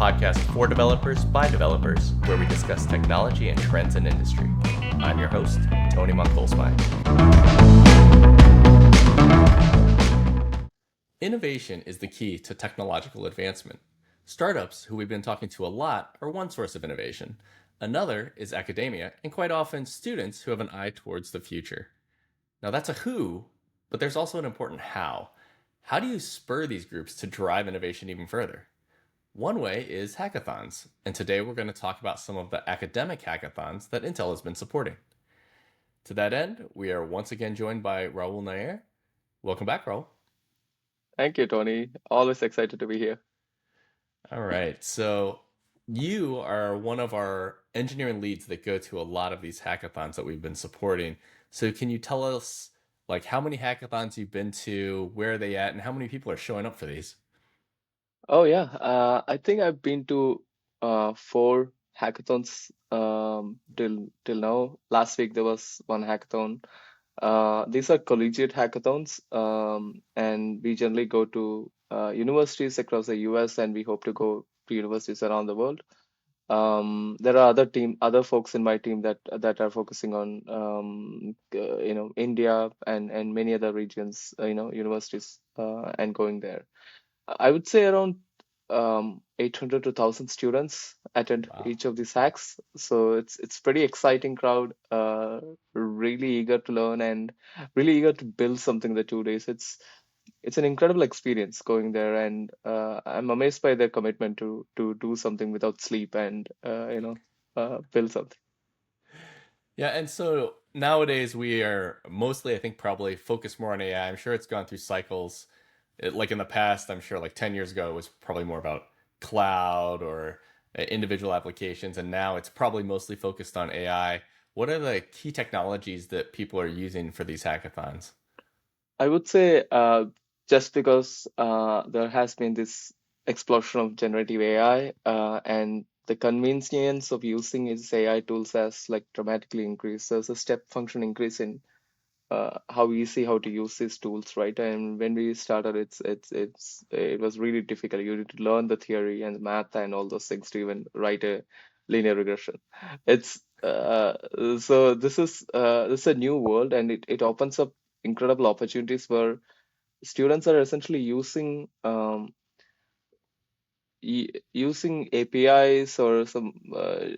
podcast for developers by developers, where we discuss technology and trends in industry. I'm your host, Tony Monkolsby. Innovation is the key to technological advancement. Startups, who we've been talking to a lot, are one source of innovation. Another is academia, and quite often students who have an eye towards the future. Now that's a who, but there's also an important how. How do you spur these groups to drive innovation even further? One way is hackathons, and today we're going to talk about some of the academic hackathons that Intel has been supporting. To that end, we are once again joined by Rahul Nair. Welcome back, Rahul. Thank you, Tony. Always excited to be here. All right, so you are one of our engineering leads that go to a lot of these hackathons that we've been supporting. So can you tell us like how many hackathons you've been to, where are they at, and how many people are showing up for these? Oh yeah, I think I've been to four hackathons till now. Last week there was one hackathon. These are collegiate hackathons, and we generally go to universities across the US, and we hope to go to universities around the world. There are other folks in my team that are focusing on India and many other regions, universities and going there. I would say around 800 to 1,000 students attend Wow. each of these hacks, so it's pretty exciting crowd, really eager to learn and really eager to build something in the 2 days. It's an incredible experience going there, and I'm amazed by their commitment to do something without sleep and build something. Yeah, and so nowadays we are mostly, I think, probably focused more on AI. I'm sure it's gone through cycles. Like in the past, I'm sure like 10 years ago, it was probably more about cloud or individual applications. And now it's probably mostly focused on AI. What are the key technologies that people are using for these hackathons? I would say just because there has been this explosion of generative AI and the convenience of using its AI tools has like dramatically increased. There's a step function increase in how to use these tools, right? And when we started, it was really difficult. You need to learn the theory and math and all those things to even write a linear regression. It's so this is a new world, and it opens up incredible opportunities where students are essentially using APIs or some uh,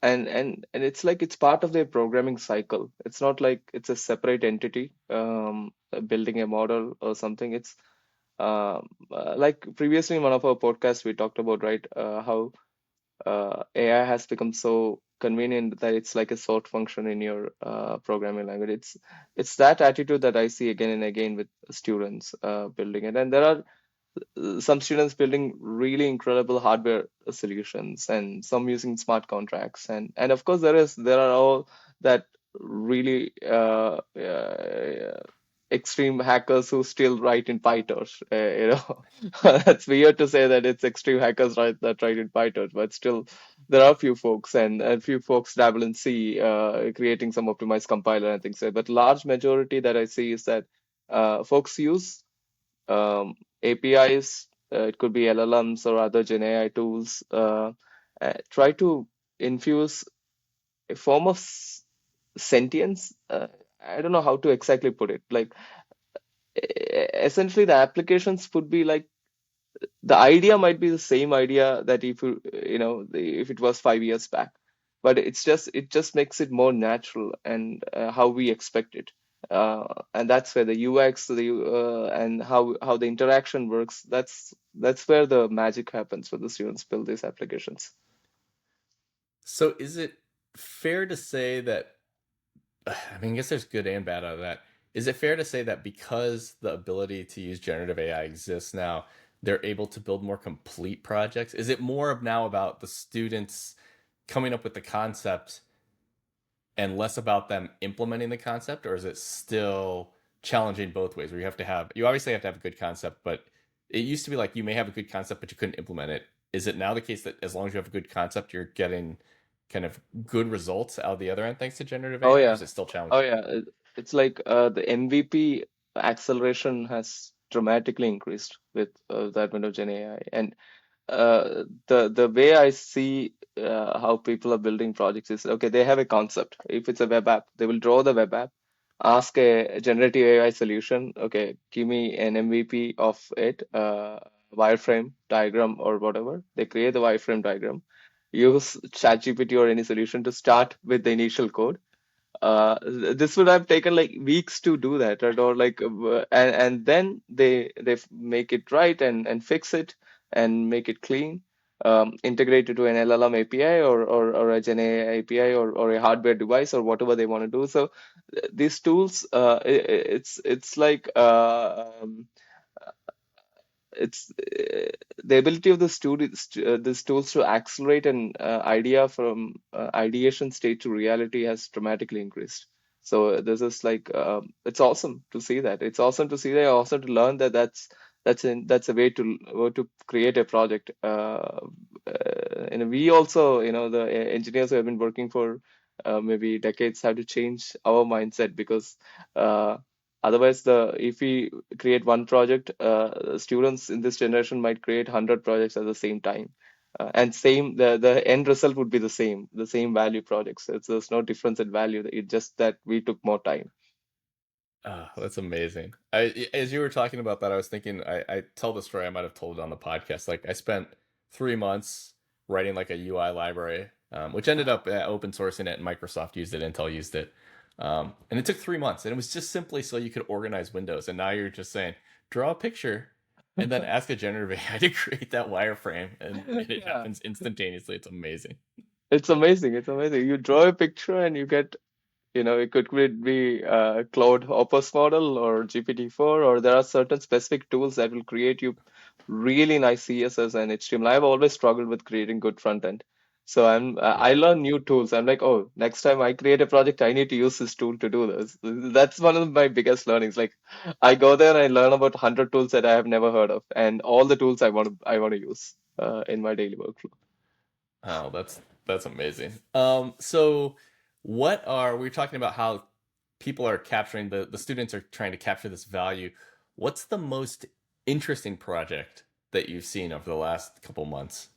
and it's like it's part of their programming cycle. It's not like it's a separate entity building a model or something. It's like previously in one of our podcasts we talked about, right, how AI has become so convenient that it's like a sort function in your programming language. It's that attitude that I see again and again with students building it, and there are some students building really incredible hardware solutions and some using smart contracts, and of course there are all that really extreme hackers who still write in PyTorch. That's weird to say that it's extreme hackers that write in PyTorch, but still there are a few folks, and a few folks dabble in C, creating some optimized compiler and things like that. But large majority that I see is that folks use APIs, it could be LLMs or other GenAI tools, try to infuse a form of sentience. I don't know how to exactly put it. Like, essentially, the applications would be like the idea might be the same idea that if if it was 5 years back, but it just makes it more natural and how we expect it. And that's where the UX, and how the interaction works. That's where the magic happens for the students build these applications. So is it fair to say that, I mean, I guess there's good and bad out of that. Is it fair to say that because the ability to use generative AI exists now, they're able to build more complete projects? Is it more of now about the students coming up with the concept and less about them implementing the concept, or is it still challenging both ways where you obviously have to have a good concept, but it used to be like you may have a good concept but you couldn't implement it. Is it now the case that as long as you have a good concept, you're getting kind of good results out of the other end thanks to generative Oh AI, or yeah, is it still oh challenging? yeah. It's like the MVP acceleration has dramatically increased with the advent of Gen AI, and the way I see how people are building projects is okay, they have a concept. If it's a web app, they will draw the web app, ask a generative AI solution, okay, give me an MVP of it, wireframe diagram or whatever. They create the wireframe diagram, use ChatGPT or any solution to start with the initial code. This would have taken like weeks to do that, right? Or like and then they make it right and fix it and make it clean, integrate it to an LLM API or a GenAI API or a hardware device or whatever they want to do. So these tools, it's like it's the ability of the students, these tools to accelerate an idea from ideation state to reality has dramatically increased. So this is like it's awesome to see that. It's awesome to see that. Awesome to learn that that's a way to create a project. And we also, the engineers who have been working for maybe decades have to change our mindset because uh, otherwise, the if we create one project, students in this generation might create 100 projects at the same time. And same the end result would be the same value projects. There's no difference in value. It's just that we took more time. Ah, that's amazing. As you were talking about that, I was thinking I tell the story I might have told it on the podcast. Like I spent 3 months writing like a UI library, which ended up open sourcing it, and Microsoft used it, Intel used it, and it took 3 months, and it was just simply so you could organize windows. And now you're just saying draw a picture, and then ask a generative AI to create that wireframe, and it Yeah. happens instantaneously. It's amazing. It's amazing. It's amazing. You draw a picture and you get it could be Cloud Opus model or GPT-4, or there are certain specific tools that will create you really nice CSS and HTML. I've always struggled with creating good front end. So I Yeah. learn new tools. I'm like, oh, next time I create a project, I need to use this tool to do this. That's one of my biggest learnings. Like I go there and I learn about 100 tools that I have never heard of, and all the tools I want to use in my daily workflow. Oh, that's amazing. So what are we're talking about how people are capturing the students are trying to capture this value. What's the most interesting project that you've seen over the last couple months?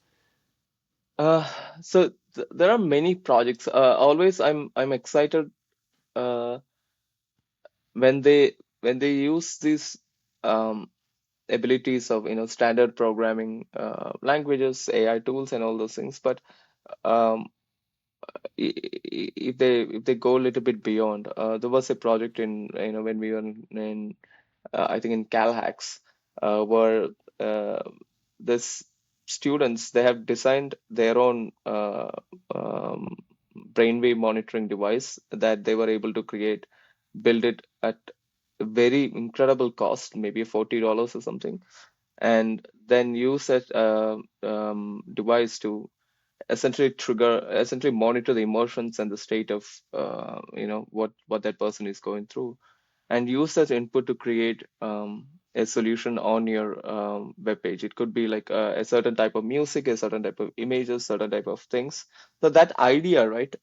Uh, so there are many projects. Always, I'm excited uh, when they use these um, abilities of standard programming languages, AI tools, and all those things. But um, if they go a little bit beyond, there was a project in when we were in I think in CalHacks, where uh, this students they have designed their own um, brainwave monitoring device that they were able to build it at a very incredible cost, maybe $40 or something, and then use that device to essentially monitor the emotions and the state of what that person is going through, and use that input to create a solution on your web page. It could be like a certain type of music, a certain type of images, certain type of things. So that idea, right?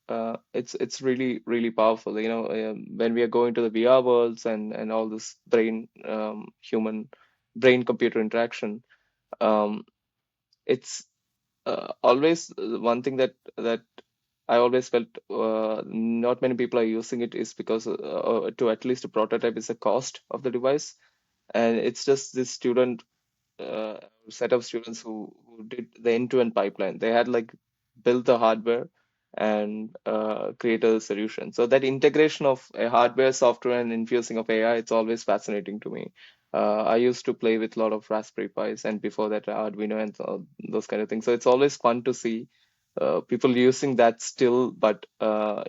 It's really really powerful. When we are going to the VR worlds and all this human brain computer interaction, um, it's always one thing that I always felt not many people are using it is because to at least a prototype is the cost of the device, and it's just this uh, set of students who did the end-to-end pipeline. They had like built the hardware and created a solution. So that integration of a hardware, software, and infusing of AI, it's always fascinating to me. I used to play with a lot of Raspberry Pis, and before that Arduino and those kind of things. So it's always fun to see people using that still, but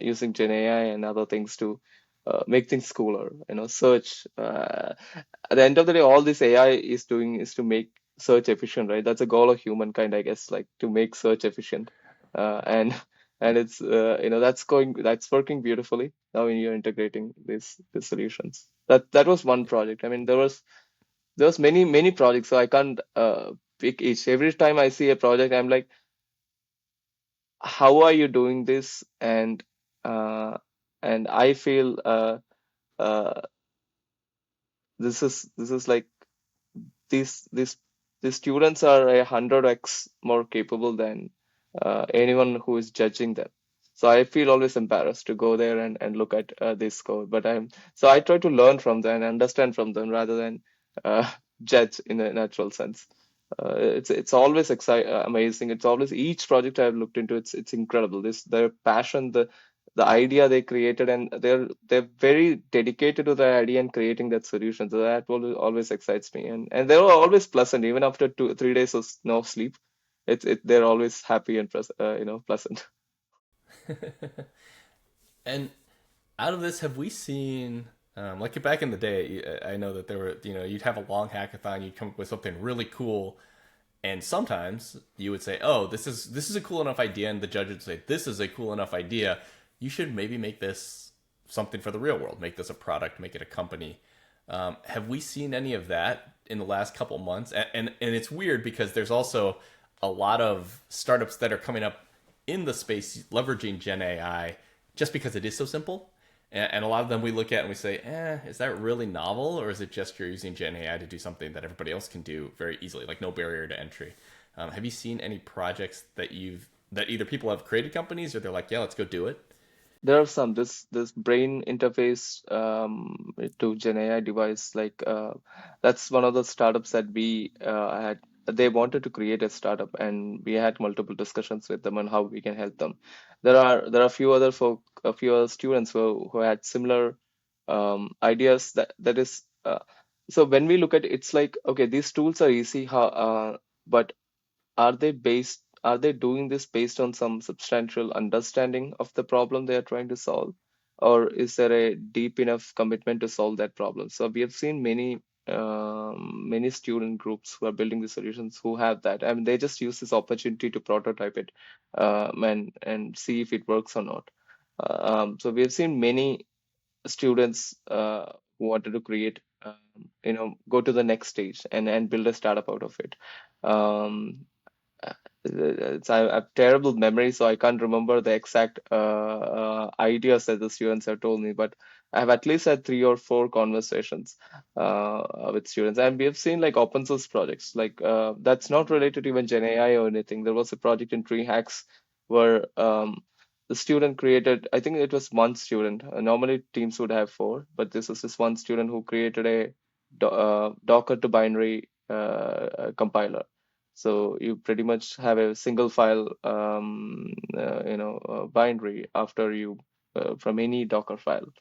using GenAI and other things to make things cooler. Search. At the end of the day, all this AI is doing is to make search efficient, right? That's a goal of humankind, I guess, like to make search efficient. And it's that's working beautifully now when you're integrating these solutions. That was one project. I mean, there was many projects, so I can't pick each. Every time I see a project, I'm like, how are you doing this? And I feel uh, this is like this. the students are 100x more capable than anyone who is judging them. So I feel always embarrassed to go there and look at this code. But I try to learn from them and understand from them rather than uh, judge in a natural sense. It's always amazing. It's always each project I've looked into. It's incredible. This their passion, the idea they created, and they're very dedicated to the idea and creating that solution. So that always excites me. And they're always pleasant even after 2 3 days of no sleep. They're always happy and pleasant. And out of this, have we seen, like back in the day, I know that there were, you'd have a long hackathon, you'd come up with something really cool, and sometimes you would say, "Oh, this is a cool enough idea," and the judge would say, "This is a cool enough idea. You should maybe make this something for the real world. Make this a product. Make it a company." Have we seen any of that in the last couple months? And it's weird because there's also a lot of startups that are coming up in the space leveraging Gen AI just because it is so simple. And a lot of them we look at and we say, is that really novel? Or is it just you're using Gen AI to do something that everybody else can do very easily, like no barrier to entry? Have you seen any projects that either people have created companies or they're like, yeah, let's go do it? There are some this brain interface to Gen AI device that's one of the startups that we had. They wanted to create a startup, and we had multiple discussions with them on how we can help them. There are a few other students who had similar ideas. So when we look at it, it's like, okay, these tools are easy, but are they doing this based on some substantial understanding of the problem they are trying to solve, or is there a deep enough commitment to solve that problem? So we have seen many student groups who are building the solutions who have that. I mean, they just use this opportunity to prototype it, and see if it works or not. So we have seen many students who wanted to create, go to the next stage and build a startup out of it. Um, I have terrible memory, so I can't remember the exact ideas that the students have told me. But I have at least had 3 or 4 conversations with students, and we have seen like open source projects, that's not related to even Gen AI or anything. There was a project in Tree Hacks where the student created, I think it was one student. Normally teams would have 4, but this was just one student who created a Docker to binary compiler. So you pretty much have a single file, binary after you from any Docker file,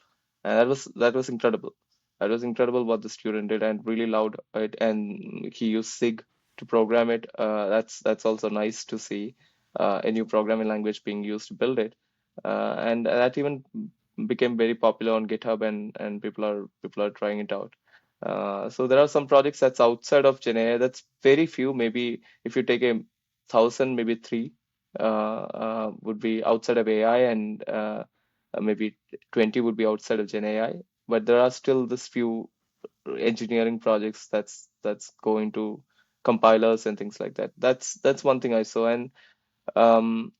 and that was incredible. That was incredible what the student did, and really loved it. And he used SIG to program it. That's also nice to see a new programming language being used to build it, and that even became very popular on GitHub, and people are trying it out. So there are some projects that's outside of GenAI. That's very few. Maybe if you take 1,000, maybe 3 would be outside of AI, and maybe 20 would be outside of GenAI. But there are still this few engineering projects that's going to compilers and things like that. That's one thing I saw. And um,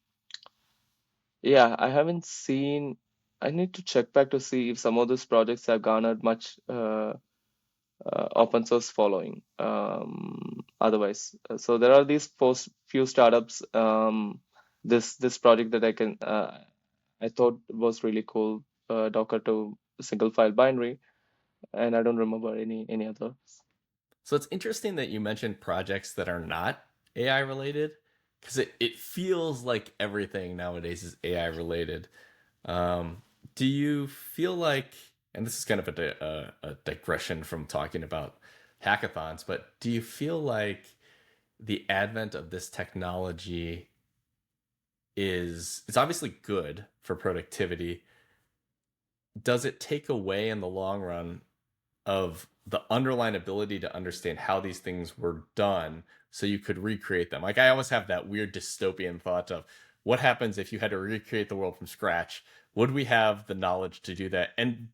yeah, I haven't seen. I need to check back to see if some of those projects have garnered much open source following. Otherwise, so there are these post few startups. This project that I thought was really cool. Docker to single file binary, and I don't remember any other. So it's interesting that you mentioned projects that are not AI related because it feels like everything nowadays is AI related. Do you feel like, and this is kind of a digression from talking about hackathons, but do you feel like the advent of this technology it's obviously good for productivity? Does it take away in the long run of the underlying ability to understand how these things were done so you could recreate them? Like I always have that weird dystopian thought of what happens if you had to recreate the world from scratch? Would we have the knowledge to do that? And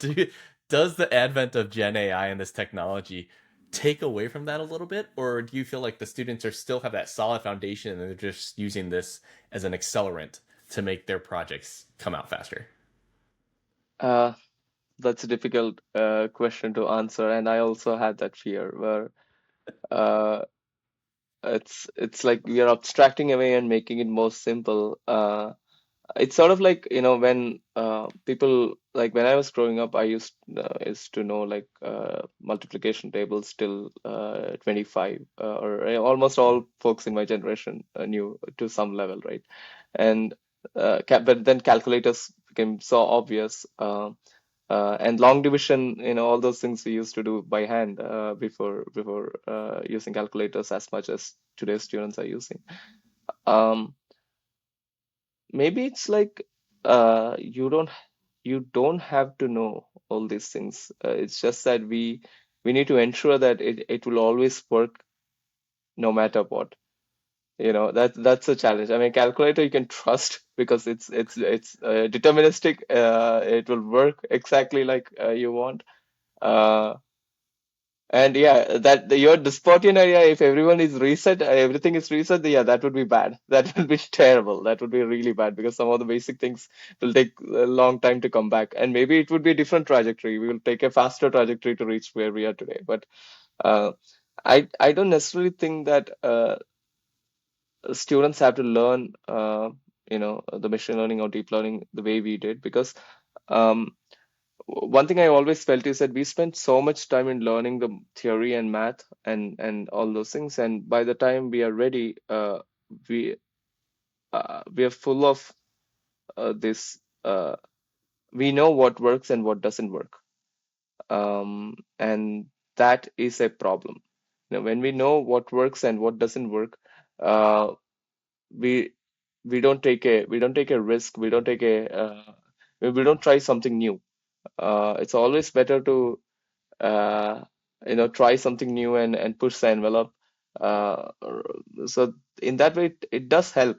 does the advent of Gen AI and this technology take away from that a little bit? Or do you feel like the students are still have that solid foundation and they're just using this as an accelerant to make their projects come out faster? Uh, that's a difficult question to answer, and I also had that fear where. Uh, it's like we are abstracting away and making it more simple. It's sort of like, when people, like when I was growing up, I used to know like multiplication tables till 25, or almost all folks in my generation knew to some level, right? And but then calculators became so obvious. And long division, all those things we used to do by hand before using calculators as much as today's students are using. Um, Maybe it's like you don't have to know all these things. It's just that we need to ensure that it will always work no matter what. That's a challenge. I mean, calculator you can trust because it's deterministic. It will work exactly like you want. Uh, And yeah, your dystopian area, if everyone is reset, everything is reset, yeah, that would be bad. That would be terrible. That would be really bad because some of the basic things will take a long time to come back. And maybe it would be a different trajectory. We will take a faster trajectory to reach where we are today. But uh, I don't necessarily think that students have to learn, the machine learning or deep learning the way we did because um, one thing I always felt is that we spent so much time in learning the theory and math and all those things, and by the time we are ready, we we are full of this. We know what works and what doesn't work, and that is a problem. When we know what works and what doesn't work, uh, we we don't take a risk. We don't try something new. It's always better to try something new and push the envelope. So in that way, it does help.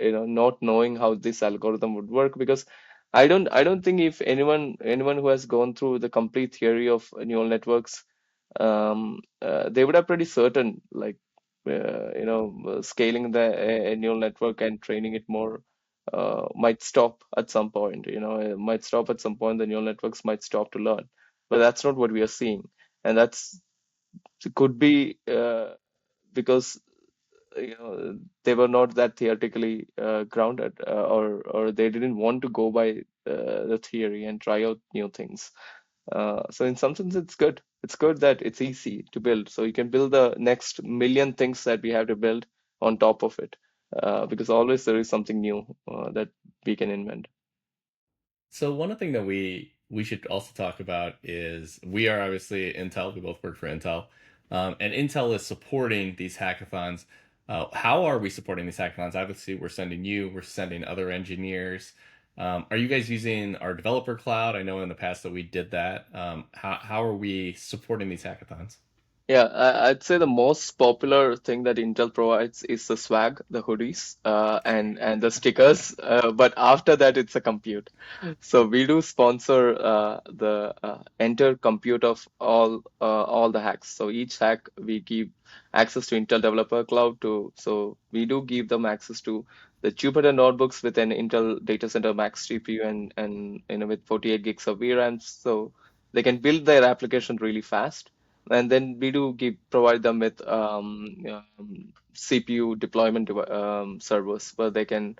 Not knowing how this algorithm would work because I don't think if anyone who has gone through the complete theory of neural networks, they would have pretty certain like scaling a neural network and training it more might stop at some point. It might stop at some point. The neural networks might stop to learn, but that's not what we are seeing, and that's could be because they were not that theoretically grounded, or they didn't want to go by the theory and try out new things. So in some sense, it's good. It's good that it's easy to build. So you can build the next million things that we have to build on top of it, because always there is something new that we can invent. So one thing that we should also talk about is we are obviously Intel. We both work for Intel, and Intel is supporting these hackathons. How are we supporting these hackathons? Obviously, we're sending other engineers. Are you guys using our developer cloud? I know in the past that we did that. How are we supporting these hackathons? Yeah, I'd say the most popular thing that Intel provides is the swag, the hoodies, and the stickers. But after that, it's a compute. So we do sponsor the entire compute of all the hacks. So each hack we give access to Intel Developer Cloud to. So we do give them access to the Jupyter notebooks with an Intel Data Center Max GPU and with 48 gigs of VRAMs. So they can build their application really fast, and then we do provide them with CPU deployment servers where they can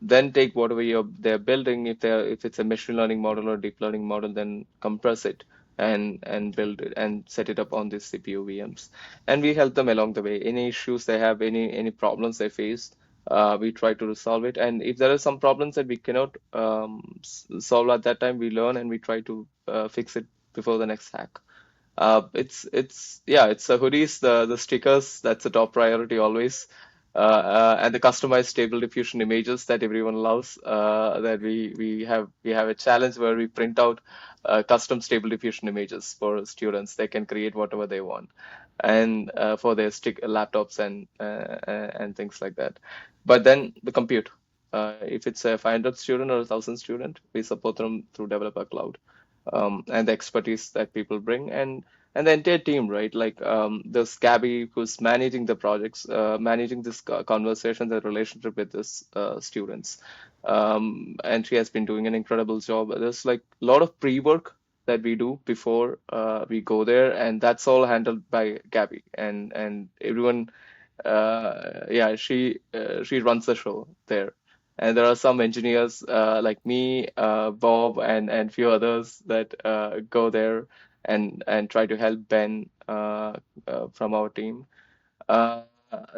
then take whatever they're building. If it's a machine learning model or deep learning model, then compress it and build it and set it up on these CPU VMs. And we help them along the way. Any issues they have, any problems they face, we try to resolve it. And if there are some problems that we cannot solve at that time, we learn and we try to fix it before the next hack. It's the hoodies, the stickers. That's the top priority always, and the customized stable diffusion images that everyone loves. That we have a challenge where we print out custom stable diffusion images for students. They can create whatever they want, and for their stick laptops and things like that. But then the compute. If it's a 500 student or a 1,000 student, we support them through Developer Cloud, and the expertise that people bring, and the entire team, right? Like there's Gabby who's managing the projects, managing this conversation, the relationship with this students, and she has been doing an incredible job. There's like a lot of pre-work that we do before we go there, and that's all handled by Gabby, and everyone. Yeah, she runs the show there, and there are some engineers like me, Bob, and few others that go there and try to help Ben from our team. Uh,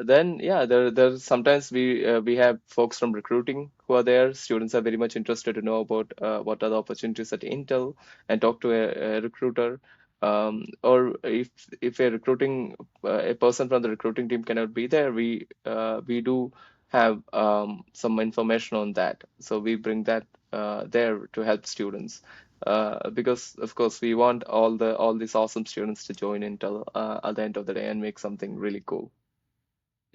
then yeah, there's sometimes we have folks from recruiting who are there. Students are very much interested to know about what are the opportunities at Intel and talk to a recruiter. Or if a recruiting a person from the recruiting team cannot be there, we do have some information on that. So we bring that there to help students. Because of course we want all these awesome students to join Intel at the end of the day and make something really cool.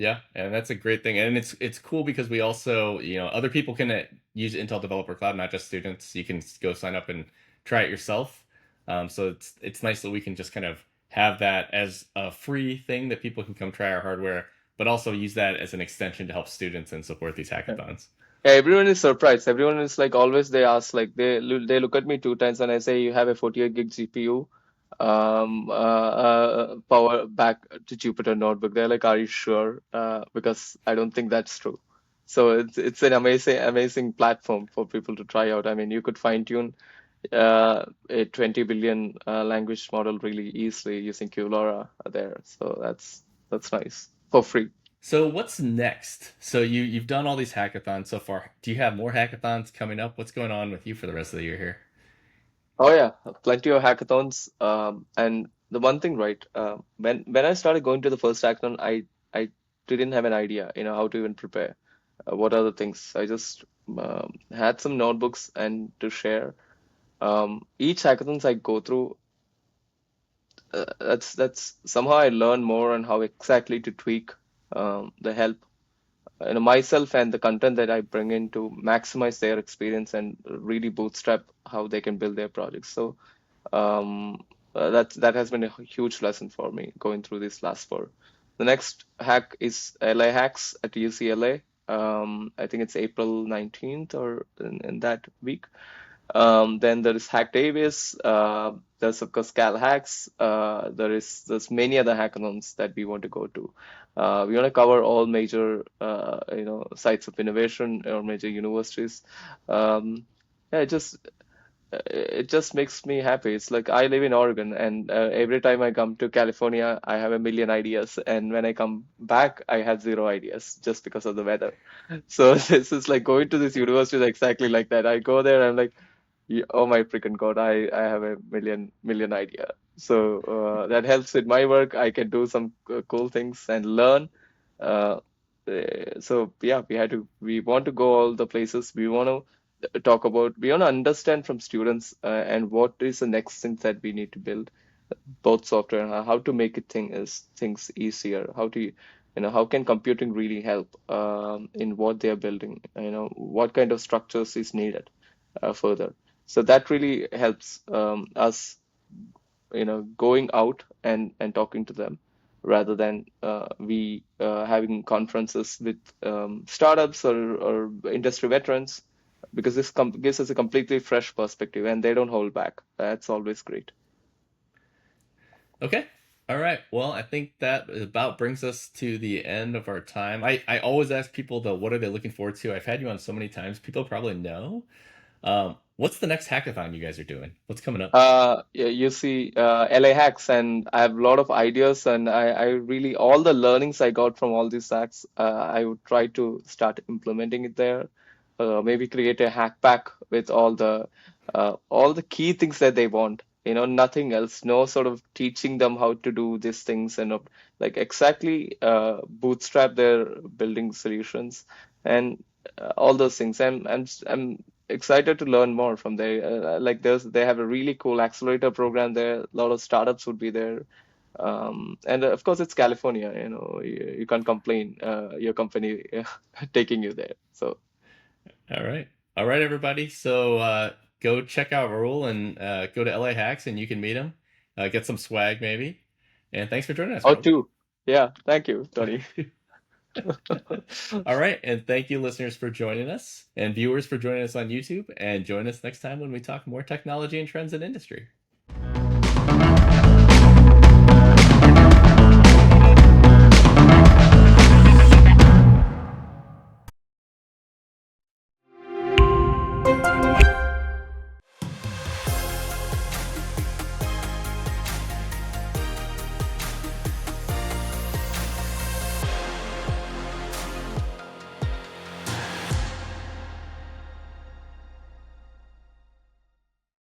Yeah, and that's a great thing, and it's cool because we also, other people can use Intel Developer Cloud, not just students. You can go sign up and try it yourself. So it's nice that we can just kind of have that as a free thing that people can come try our hardware, but also use that as an extension to help students and support these hackathons. Yeah, everyone is surprised. Everyone is like always they ask like they look at me two times when I say you have a 48 gig GPU power back to Jupyter notebook. They're like, are you sure? Because I don't think that's true. So it's an amazing platform for people to try out. I mean, you could fine tune a 20 billion language model really easily using QLoRa there. So that's nice for free. So what's next? So you've done all these hackathons so far. Do you have more hackathons coming up? What's going on with you for the rest of the year here? Oh yeah, plenty of hackathons. And the one thing, right? When I started going to the first hackathon, I didn't have an idea, how to even prepare. What are the things? I just had some notebooks and to share. Each hackathons I go through, that's somehow I learn more on how exactly to tweak the help, myself and the content that I bring in to maximize their experience and really bootstrap how they can build their projects. So that has been a huge lesson for me going through this last four. The next hack is LA Hacks at UCLA. I think it's April 19th or in that week. Then there is Hack Davis. There's of course Cal Hacks. There's many other hackathons that we want to go to. We want to cover all major sites of innovation or major universities. Um, yeah, it just makes me happy. It's like I live in Oregon, and every time I come to California, I have a million ideas, and when I come back, I have zero ideas just because of the weather. So this is like going to this university is exactly like that. I go there, I'm like, oh my freaking God, I have a million idea. So that helps with my work. I can do some cool things and learn. Uh, so yeah, we want to go all the places. We want to we want to understand from students and what is the next thing that we need to build, both software and how to make things easier. How can computing really help in what they are building? What kind of structures is needed further. So that really helps us, going out and talking to them rather than we having conferences with startups or industry veterans because this gives us a completely fresh perspective and they don't hold back. That's always great. Okay. All right. Well, I think that about brings us to the end of our time. I always ask people though, what are they looking forward to? I've had you on so many times, people probably know. What's the next hackathon you guys are doing? What's coming up? Yeah, you see, LA hacks, and I have a lot of ideas, and I really all the learnings I got from all these hacks, I would try to start implementing it there. Maybe create a hack pack with all the key things that they want. Nothing else. No sort of teaching them how to do these things and like exactly bootstrap their building solutions and all those things. I'm excited to learn more from there. Like they have a really cool accelerator program there. A lot of startups would be there. And of course, it's California. You can't complain. Your company taking you there. So, All right. All right, everybody. So go check out Rahul and go to LA Hacks and you can meet him. Get some swag maybe. And thanks for joining us, or Rahul. two. Yeah. Thank you, Tony. All right. And thank you, listeners, for joining us and viewers for joining us on YouTube. And join us next time when we talk more technology and trends in industry.